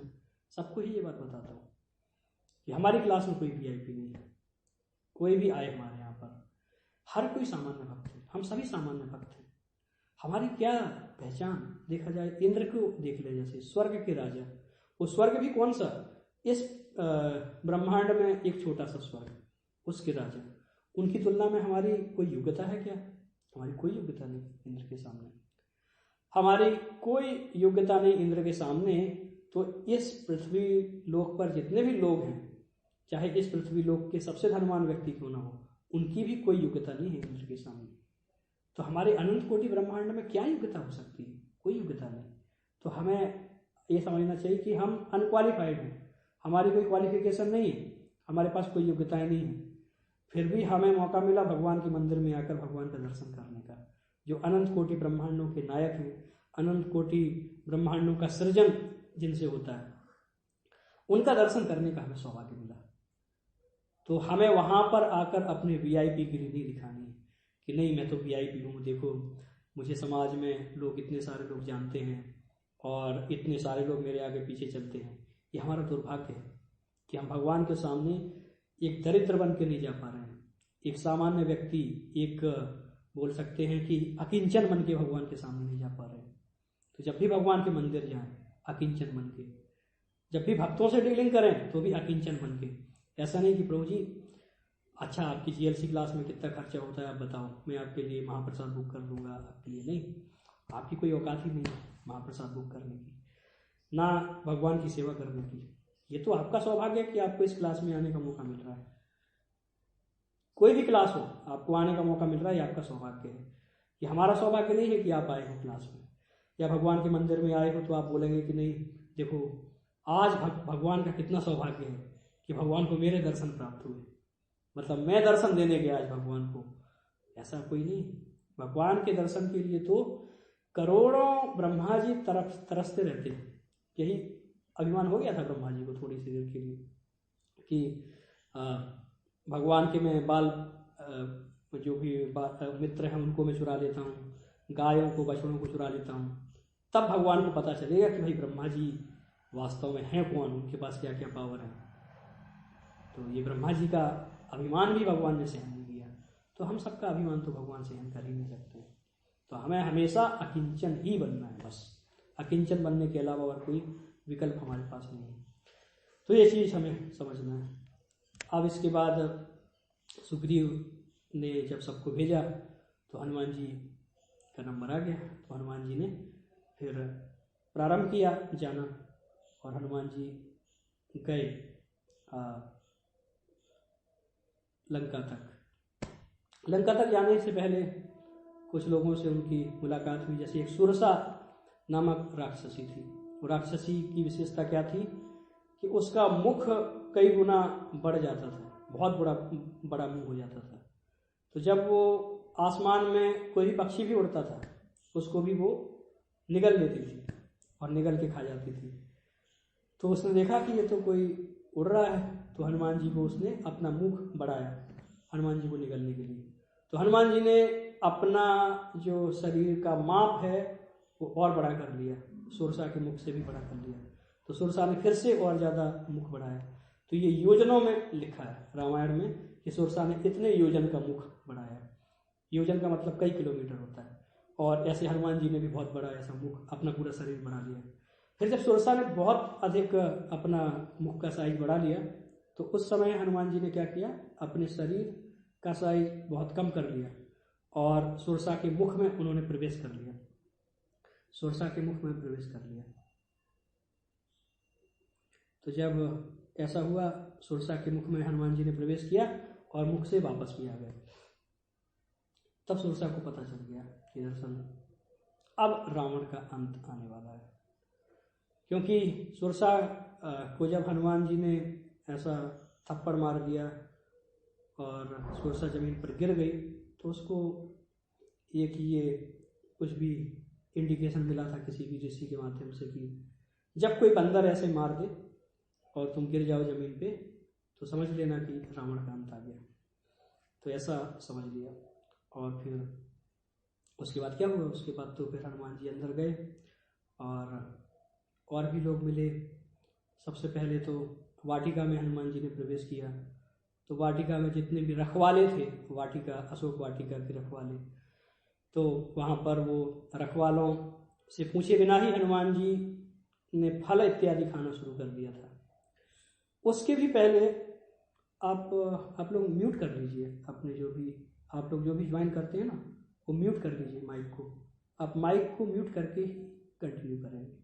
Speaker 1: सबको ही ये बात बताता हूँ कि हमारी क्लास में कोई VIP नहीं है। कोई भी आए हमारे यहाँ पर, हर कोई सामान्य भक्त है, हम सभी सामान्य भक्त हैं। हमारी क्या पहचान? देखा जाए इंद्र को देख ले, जैसे स्वर्ग के राजा, वो स्वर्ग भी कौन सा? इस ब्रह्मांड में एक छोटा सा स्वर्ग, उसके राजा, उनकी तुलना में हमारी कोई योग्यता है क्या? हमारी कोई योग्यता नहीं इंद्र के सामने, हमारी कोई योग्यता नहीं इंद्र के सामने। तो इस पृथ्वी लोक पर जितने भी लोग हैं, चाहे इस पृथ्वी लोक के सबसे धनवान व्यक्ति क्यों ना हो, उनकी भी कोई योग्यता नहीं है इंद्र के सामने। तो हमारे अनंत कोटि ब्रह्मांड में क्या योग्यता हो सकती है? कोई योग्यता नहीं। तो हमें ये समझना चाहिए कि हम अनक्वालिफाइड हैं, हमारी कोई क्वालिफिकेशन नहीं है, हमारे पास कोई योग्यताएं नहीं है। फिर भी हमें मौका मिला भगवान के मंदिर में आकर भगवान का दर्शन करने का, जो अनंत कोटि ब्रह्मांडों के नायक हैं, अनंत कोटि ब्रह्मांडों का सृजन जिनसे होता है, उनका दर्शन करने का हमें सौभाग्य मिला। तो हमें वहाँ पर आकर अपने VIP गिरी नहीं दिखानी है कि नहीं मैं तो VIP हूँ, देखो मुझे समाज में लोग इतने सारे लोग जानते हैं और इतने सारे लोग मेरे आगे पीछे चलते हैं। ये हमारा दुर्भाग्य है कि हम भगवान के सामने एक दरिद्र बन के नहीं जा पा रहे हैं, एक सामान्य व्यक्ति, एक बोल सकते हैं कि अकिंचन बन के भगवान के सामने नहीं जा पा रहे हैं। तो जब भी भगवान के मंदिर जाएं अकिंचन बन के, जब भी भक्तों से डीलिंग करें तो भी अकिंचन बन के। ऐसा नहीं कि प्रभु जी अच्छा आपकी GLC क्लास में कितना खर्चा होता है आप बताओ, मैं आपके लिए महाप्रसाद बुक कर दूंगा आपके लिए। नहीं, आपकी कोई औकात ही नहीं है महाप्रसाद बुक करने की, ना भगवान की सेवा करने की। ये तो आपका सौभाग्य है कि आपको इस क्लास में आने का मौका मिल रहा है। कोई भी क्लास हो, आपको आने का मौका मिल रहा है, ये आपका सौभाग्य है। ये हमारा सौभाग्य नहीं है कि आप आए हो क्लास में या भगवान के मंदिर में आए हो तो आप बोलेंगे कि नहीं देखो आज भगवान का कितना सौभाग्य है कि भगवान को मेरे दर्शन प्राप्त हुए, मतलब मैं दर्शन देने गया आज भगवान को। ऐसा कोई नहीं। भगवान के दर्शन के लिए तो करोड़ों ब्रह्मा जी तरसते रहते हैं। यही अभिमान हो गया था ब्रह्मा जी को थोड़ी सी देर के लिए कि भगवान के मैं बाल जो भी मित्र हैं उनको मैं चुरा लेता हूँ, गायों को बछड़ों को चुरा लेता हूँ, तब भगवान को पता चलेगा कि भाई ब्रह्मा जी वास्तव में हैं कौन, उनके पास क्या क्या पावर है। तो ये ब्रह्मा जी का अभिमान भी भगवान ने सहन नहीं किया। तो हम सबका अभिमान तो भगवान सहन कर ही नहीं सकते। तो हमें हमेशा अकिंचन ही बनना है, बस अकिंचन बनने के अलावा और कोई विकल्प हमारे पास नहीं है। तो ये चीज़ हमें समझना है। अब इसके बाद सुग्रीव ने जब सबको भेजा तो हनुमान जी का नंबर आ गया। तो हनुमान जी ने फिर प्रारंभ किया जाना और हनुमान जी गए लंका तक। लंका तक जाने से पहले कुछ लोगों से उनकी मुलाकात हुई। जैसे एक सुरसा नामक राक्षसी थी। वो राक्षसी की विशेषता क्या थी कि उसका मुख कई गुना बढ़ जाता था, बहुत बड़ा मुंह हो जाता था। तो जब वो आसमान में कोई भी पक्षी भी उड़ता था उसको भी वो निगल लेती थी और निगल के खा जाती थी। तो उसने देखा कि ये तो कोई उड़ रहा है, तो हनुमान जी को उसने अपना मुख बढ़ाया हनुमान जी को निगलने के लिए। तो हनुमान जी ने अपना जो शरीर का माप है वो और बड़ा कर लिया, सुरसा के मुख से भी बड़ा कर लिया। तो सुरसा ने फिर से और ज़्यादा मुख बढ़ाया। तो ये योजनों में लिखा है रामायण में कि सुरसा ने इतने योजन का मुख बढ़ाया। योजन का मतलब कई किलोमीटर होता है। और ऐसे हनुमान जी ने भी बहुत बड़ा ऐसा मुख, अपना पूरा शरीर बढ़ा लिया। फिर जब सुरसा ने बहुत अधिक अपना मुख का साइज बढ़ा लिया तो उस समय हनुमान जी ने क्या किया, अपने शरीर का साइज बहुत कम कर लिया और सुरसा के मुख में उन्होंने प्रवेश कर लिया। सुरसा के मुख में प्रवेश कर लिया। तो जब ऐसा हुआ, सुरसा के मुख में हनुमान जी ने प्रवेश किया और मुख से वापस भी आ गए। तब सुरसा को पता चल गया कि दरअसल अब रावण का अंत आने वाला है। क्योंकि सुरसा को जब हनुमान जी ने ऐसा थप्पड़ मार दिया और सुरसा जमीन पर गिर गई तो उसको एक ये कुछ भी इंडिकेशन मिला था किसी भी ऋषि के माध्यम से कि जब कोई बंदर ऐसे मार दे और तुम गिर जाओ जमीन पे तो समझ लेना कि रावण का अंत आ गया। तो ऐसा समझ लिया। और फिर उसके बाद क्या हुआ, उसके बाद तो फिर हनुमान जी अंदर गए और भी लोग मिले। सबसे पहले तो वाटिका में हनुमान जी ने प्रवेश किया। तो वाटिका में जितने भी रखवाले थे, वाटिका अशोक वाटिका के रखवाले, तो वहाँ पर वो रखवालों से पूछे बिना ही हनुमान जी ने फल इत्यादि खाना शुरू कर दिया था। उसके भी पहले आप लोग म्यूट कर लीजिए अपने आप लोग जो भी ज्वाइन करते हैं ना वो म्यूट कर लीजिए माइक को। आप माइक को म्यूट करके कंटिन्यू करेंगे।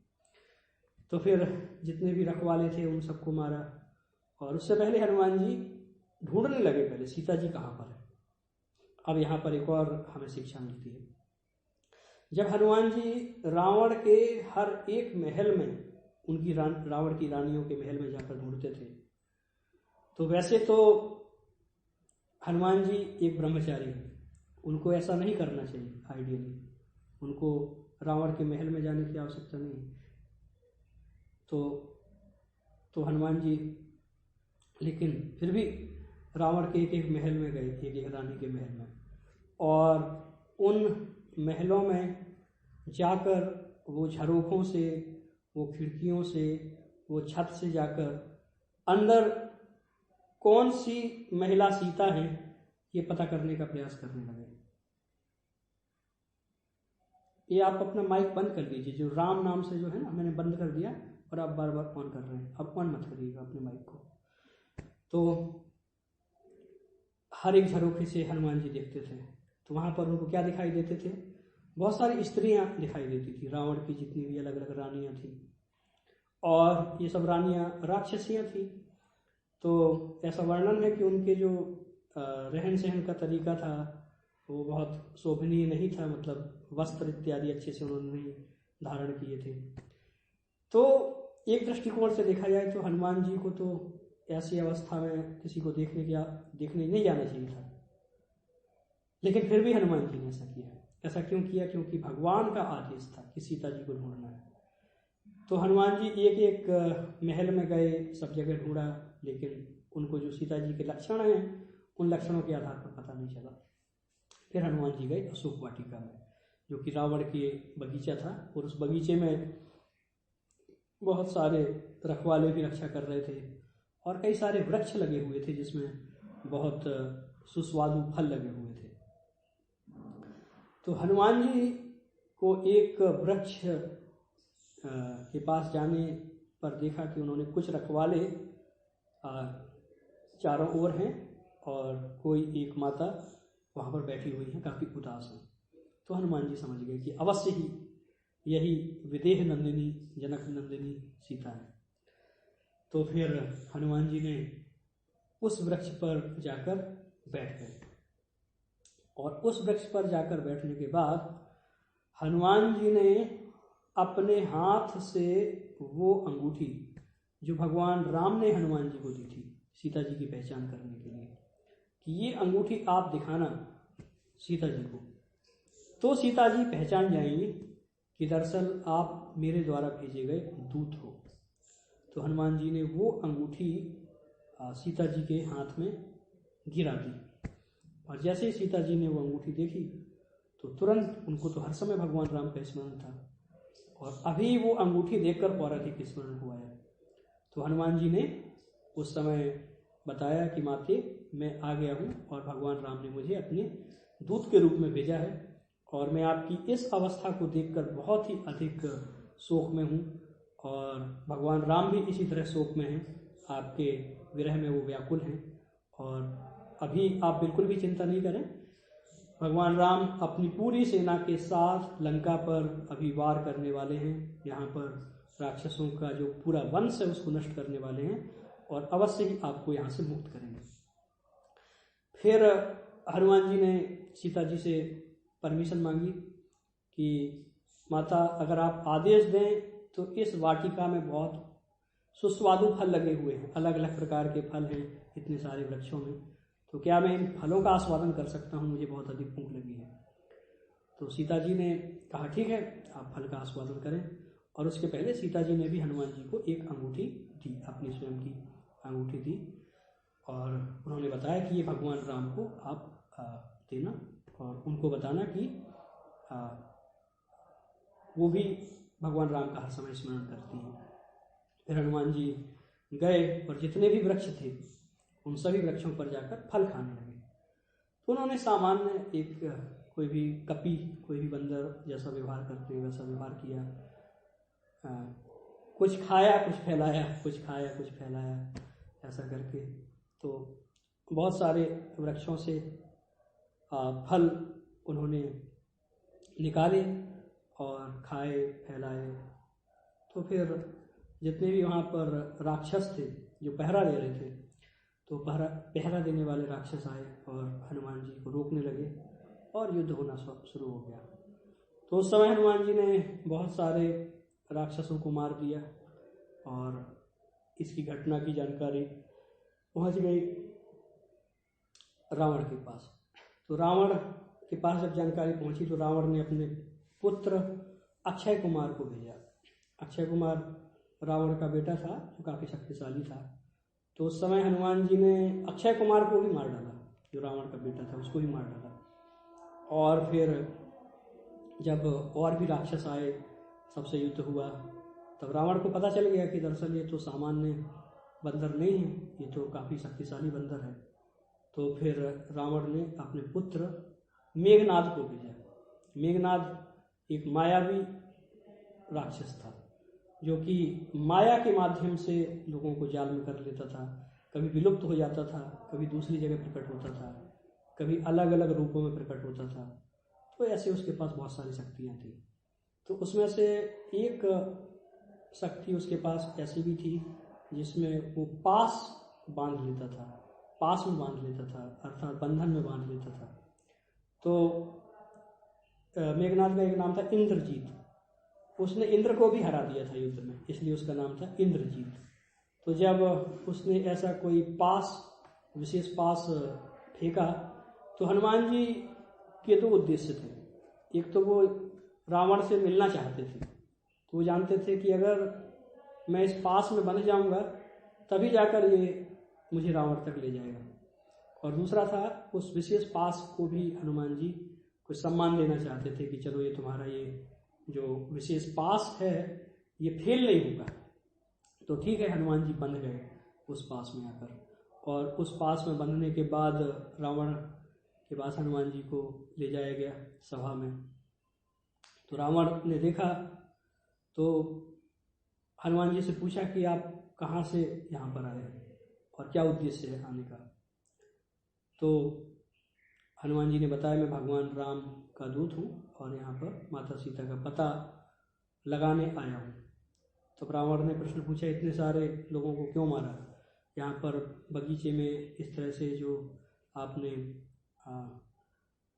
Speaker 1: तो फिर जितने भी रखवाले थे उन सबको मारा और उससे पहले हनुमान जी ढूंढने लगे पहले सीता जी कहाँ पर है। अब यहाँ पर एक और हमें शिक्षा मिलती है। जब हनुमान जी रावण के हर एक महल में उनकी रावण की रानियों के महल में जाकर ढूंढते थे, तो वैसे तो हनुमान जी एक ब्रह्मचारी हैं, उनको ऐसा नहीं करना चाहिए। आइडियली उनको रावण के महल में जाने की आवश्यकता नहीं। तो हनुमान जी लेकिन फिर भी रावण के एक एक महल में गए, एक एक रानी के महल में, और उन महलों में जाकर वो झरोखों से, वो खिड़कियों से, वो छत से जाकर अंदर कौन सी महिला सीता है ये पता करने का प्रयास करने लगे। ये आप अपना माइक बंद कर लीजिए, जो राम नाम से जो है ना, मैंने बंद कर दिया और आप बार बार ऑन कर रहे हैं। आप ऑन मत करिएगा अपने माइक को। तो हर एक झरोखे से हनुमान जी देखते थे तो वहाँ पर उनको क्या दिखाई देते थे, बहुत सारी स्त्रियां दिखाई देती थी, रावण की जितनी भी अलग अलग रानियां थी। और ये सब रानियां राक्षसियां थी। तो ऐसा वर्णन है कि उनके जो रहन सहन का तरीका था वो बहुत शोभनीय नहीं था, मतलब वस्त्र इत्यादि अच्छे से उन्होंने नहीं धारण किए थे। तो एक दृष्टिकोण से देखा जाए तो हनुमान जी को तो ऐसी अवस्था में किसी को देखने नहीं जाना चाहिए था, लेकिन फिर भी हनुमान जी ने ऐसा किया। ऐसा क्यों किया? क्योंकि भगवान का आदेश था कि सीता जी को ढूंढना है। तो हनुमान जी एक एक महल में गए, सब जगह ढूंढा, लेकिन उनको जो सीता जी के लक्षण हैं उन लक्षणों के आधार पर पता नहीं चला। फिर हनुमान जी गए अशोक वाटिका में, जो कि रावण के बगीचा था, और उस बगीचे में बहुत सारे रखवाले भी रक्षा कर रहे थे और कई सारे वृक्ष लगे हुए थे जिसमें बहुत सुस्वादु फल लगे हुए थे। तो हनुमान जी को एक वृक्ष के पास जाने पर देखा कि उन्होंने कुछ रखवाले चारों ओर हैं और कोई एक माता वहाँ पर बैठी हुई है, काफ़ी उदास है। तो हनुमान जी समझ गए कि अवश्य ही यही विदेह नंदिनी, जनक नंदिनी सीता है। तो फिर हनुमान जी ने उस वृक्ष पर जाकर बैठ गए, और उस वृक्ष पर जाकर बैठने के बाद हनुमान जी ने अपने हाथ से वो अंगूठी जो भगवान राम ने हनुमान जी को दी थी सीता जी की पहचान करने के लिए, कि ये अंगूठी आप दिखाना सीता जी को, तो सीता जी पहचान जाएंगी कि दरअसल आप मेरे द्वारा भेजे गए दूत हो। तो हनुमान जी ने वो अंगूठी सीता जी के हाथ में गिरा दी, और जैसे ही सीता जी ने वो अंगूठी देखी तो तुरंत, उनको तो हर समय भगवान राम का स्मरण था, और अभी वो अंगूठी देखकर और अधिक स्मरण हुआ है। तो हनुमान जी ने उस समय बताया कि माते, मैं आ गया हूँ और भगवान राम ने मुझे अपने दूत के रूप में भेजा है, और मैं आपकी इस अवस्था को देखकर बहुत ही अधिक शोक में हूँ, और भगवान राम भी इसी तरह शोक में हैं, आपके विरह में वो व्याकुल हैं। और अभी आप बिल्कुल भी चिंता नहीं करें, भगवान राम अपनी पूरी सेना के साथ लंका पर अभी वार करने वाले हैं। यहाँ पर राक्षसों का जो पूरा वंश है उसको नष्ट करने वाले हैं, और अवश्य ही आपको यहाँ से मुक्त करेंगे। फिर हनुमान जी ने सीता जी से परमिशन मांगी कि माता, अगर आप आदेश दें तो इस वाटिका में बहुत सुस्वादु फल लगे हुए हैं, अलग अलग प्रकार के फल हैं इतने सारे वृक्षों में, तो क्या मैं इन फलों का आस्वादन कर सकता हूँ? मुझे बहुत अधिक भूख लगी है। तो सीता जी ने कहा ठीक है, आप फल का आस्वादन करें। और उसके पहले सीता जी ने भी हनुमान जी को एक अंगूठी दी, अपनी स्वयं की अंगूठी दी, और उन्होंने बताया कि ये भगवान राम को आप देना, और उनको बताना कि वो भी भगवान राम का हर समय स्मरण करती हैं। फिर हनुमान जी गए और जितने भी वृक्ष थे उन सभी वृक्षों पर जाकर फल खाने लगे। तो उन्होंने सामान्य एक कोई भी कपी, कोई भी बंदर जैसा व्यवहार करते हैं वैसा व्यवहार किया, कुछ खाया कुछ फैलाया, कुछ खाया कुछ फैलाया, ऐसा करके तो बहुत सारे वृक्षों से फल उन्होंने निकाले और खाए फैलाए। तो फिर जितने भी वहाँ पर राक्षस थे जो पहरा दे रहे थे, तो पहरा देने वाले राक्षस आए और हनुमान जी को रोकने लगे, और युद्ध होना शुरू हो गया। तो उस समय हनुमान जी ने बहुत सारे राक्षसों को मार दिया, और इसकी घटना की जानकारी पहुँच गई रावण के पास। तो रावण के पास जब जानकारी पहुंची तो रावण ने अपने पुत्र अक्षय कुमार को भेजा। अक्षय कुमार रावण का बेटा था जो काफ़ी शक्तिशाली था। तो उस समय हनुमान जी ने अक्षय कुमार को भी मार डाला, जो रावण का बेटा था उसको भी मार डाला। और फिर जब और भी राक्षस आए, सबसे युद्ध हुआ, तब रावण को पता चल गया कि दरअसल ये तो सामान्य बंदर नहीं है, ये तो काफ़ी शक्तिशाली बंदर है। तो फिर रावण ने अपने पुत्र मेघनाद को भेजा। मेघनाद एक मायावी राक्षस था जो कि माया के माध्यम से लोगों को जाल में कर लेता था, कभी विलुप्त हो जाता था, कभी दूसरी जगह प्रकट होता था, कभी अलग अलग रूपों में प्रकट होता था। तो ऐसे उसके पास बहुत सारी शक्तियाँ थी। तो उसमें से एक शक्ति उसके पास ऐसी भी थी जिसमें वो पास बांध लेता था, पास में बांध लेता था, अर्थात बंधन में बांध लेता था। तो मेघनाथ का एक नाम था इंद्रजीत, उसने इंद्र को भी हरा दिया था युद्ध में, इसलिए उसका नाम था इंद्रजीत। तो जब उसने ऐसा कोई पास, विशेष पास फेंका, तो हनुमान जी के दो उद्देश्य थे। एक तो वो रावण से मिलना चाहते थे, तो वो जानते थे कि अगर मैं इस पास में बंध जाऊंगा तभी जाकर ये मुझे रावण तक ले जाएगा। और दूसरा था, उस विशेष पास को भी हनुमान जी कुछ सम्मान देना चाहते थे कि चलो ये तुम्हारा ये जो विशेष पास है ये फेल नहीं होगा। तो ठीक है, हनुमान जी बंध गए उस पास में आकर, और उस पास में बंधने के बाद रावण के पास हनुमान जी को ले जाया गया सभा में। तो रावण ने देखा तो हनुमान जी से पूछा कि आप कहाँ से यहाँ पर आए और क्या उद्देश्य है आने का। तो हनुमान जी ने बताया, मैं भगवान राम का दूत हूँ और यहाँ पर माता सीता का पता लगाने आया हूँ। तो रावण ने प्रश्न पूछा, इतने सारे लोगों को क्यों मारा, यहाँ पर बगीचे में इस तरह से जो आपने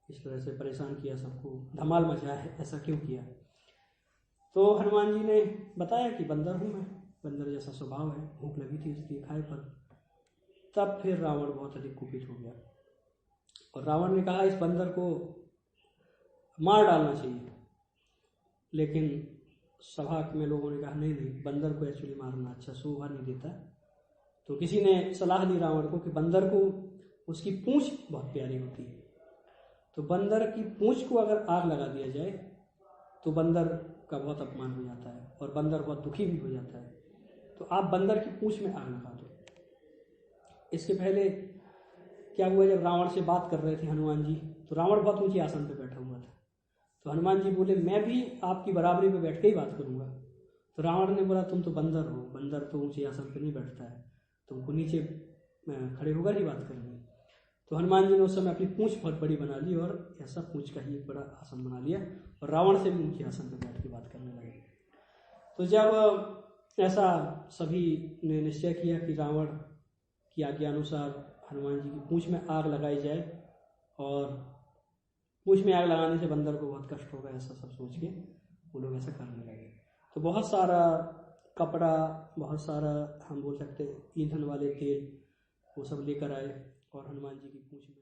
Speaker 1: इस तरह से परेशान किया, सबको धमाल मचाया है, ऐसा क्यों किया। तो हनुमान जी ने बताया कि बंदर हूँ मैं, बंदर जैसा स्वभाव है, भूख लगी थी इसलिए खाए फल। तब फिर रावण बहुत अधिक कुपित हो गया और रावण ने कहा इस बंदर को मार डालना चाहिए। लेकिन सभा में लोगों ने कहा नहीं नहीं, बंदर को एक्चुअली मारना अच्छा शोभा नहीं देता। तो किसी ने सलाह दी रावण को कि बंदर को उसकी पूंछ बहुत प्यारी होती है, तो बंदर की पूंछ को अगर आग लगा दिया जाए तो बंदर का बहुत अपमान हो जाता है और बंदर बहुत दुखी भी हो जाता है, तो आप बंदर की पूंछ में आग लगा दो। इसके पहले क्या हुआ, जब रावण से बात कर रहे थे हनुमान जी, तो रावण बहुत ऊंचे आसन पर बैठा हुआ था। तो हनुमान जी बोले, मैं भी आपकी बराबरी पे बैठ के ही बात करूंगा। तो रावण ने बोला, तुम तो बंदर हो, बंदर तो ऊंचे आसन पर नहीं बैठता है, तुमको नीचे खड़े होकर ही बात करनी। तो हनुमान जी ने उस समय अपनी पूंछ बहुत बड़ी बना ली और ऐसा पूंछ का ही एक बड़ा आसन बना लिया और रावण से भी ऊंचे आसन पर बैठ के बात करने लगे। तो जब ऐसा सभी ने निश्चय किया कि रावण की आज्ञा अनुसार हनुमान जी की पूंछ में आग लगाई जाए, और पूंछ में आग लगाने से बंदर को बहुत कष्ट होगा, ऐसा सब सोच के वो लोग ऐसा करने लगे। तो बहुत सारा कपड़ा, बहुत सारा हम बोल सकते ईंधन वाले तेल, वो सब लेकर आए और हनुमान जी की पूंछ में